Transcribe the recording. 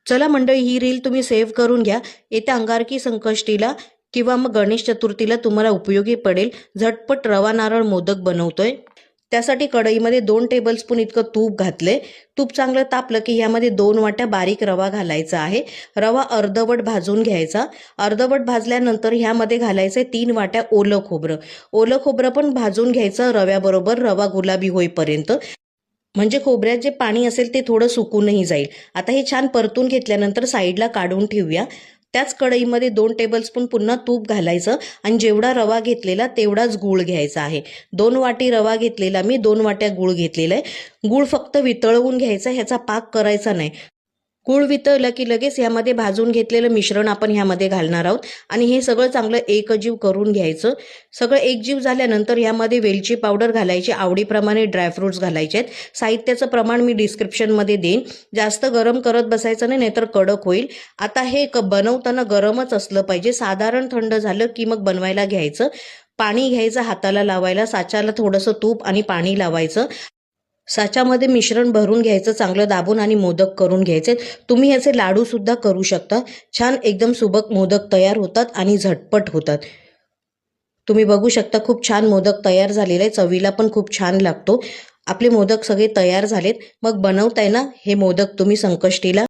चला मंडळी, ही रील तुम्ही सेव्ह करून घ्या. येत्या अंगारकी संकष्टीला किंवा मग गणेश चतुर्थीला तुम्हाला उपयोगी पडेल. झटपट रवा नारळ मोदक बनवतोय. त्यासाठी कढईमध्ये 2 टेबलस्पून इतकं तूप घातले. तूप चांगलं तापलं की यामध्ये 2 वाट्या बारीक रवा घालायचा आहे. रवा अर्धवट भाजून घ्यायचा. अर्धवट भाजल्यानंतर ह्यामध्ये घालायचे 3 वाट्या ओलं खोबरं. ओलं खोबरं पण भाजून घ्यायचं रव्याबरोबर, रवा गुलाबी होईपर्यंत. म्हणजे खोबऱ्यात जे पाणी असेल ते थोडं सुकूनही जाईल. आता हे छान परतून घेतल्यानंतर साईडला काढून ठेवूया. त्याच कढईमध्ये 2 टेबलस्पून पुन्हा तूप घालायचं आणि जेवढा रवा घेतलेला तेवढाच गूळ घ्यायचा आहे. 2 वाटी रवा घेतलेला मी, 2 वाट्या गूळ घेतलेला आहे. गूळ फक्त वितळवून घ्यायचा, ह्याचा पाक करायचा नाही. गूळ वितळलं की लगेच यामध्ये भाजून घेतलेलं मिश्रण आपण ह्यामध्ये घालणार आहोत आणि हे सगळं चांगलं एकजीव करून घ्यायचं. सगळं एकजीव झाल्यानंतर यामध्ये वेलची पावडर घालायची, आवडीप्रमाणे ड्रायफ्रुट्स घालायचे आहेत. साहित्याचं प्रमाण मी डिस्क्रिप्शनमध्ये देईन. जास्त गरम करत बसायचं नाही, नाहीतर कडक होईल. आता हे बनवताना गरमच असलं पाहिजे. साधारण थंड झालं की मग बनवायला घ्यायचं. पाणी घ्यायचं हाताला लावायला, साच्याला थोडंसं तूप आणि पाणी लावायचं. साच्यामध्ये मिश्रण भरून घ्यायचं चांगलं दाबून आणि मोदक करून घ्यायचे. तुम्ही ह्याचे लाडू सुद्धा करू शकता. छान एकदम सुबक मोदक तयार होतात आणि झटपट होतात. तुम्ही बघू शकता खूप छान मोदक तयार झालेला आहे. चवीला पण खूप छान लागतो. आपले मोदक सगळे तयार झालेत. मग बनवताय ना हे मोदक तुम्ही संकष्टीला.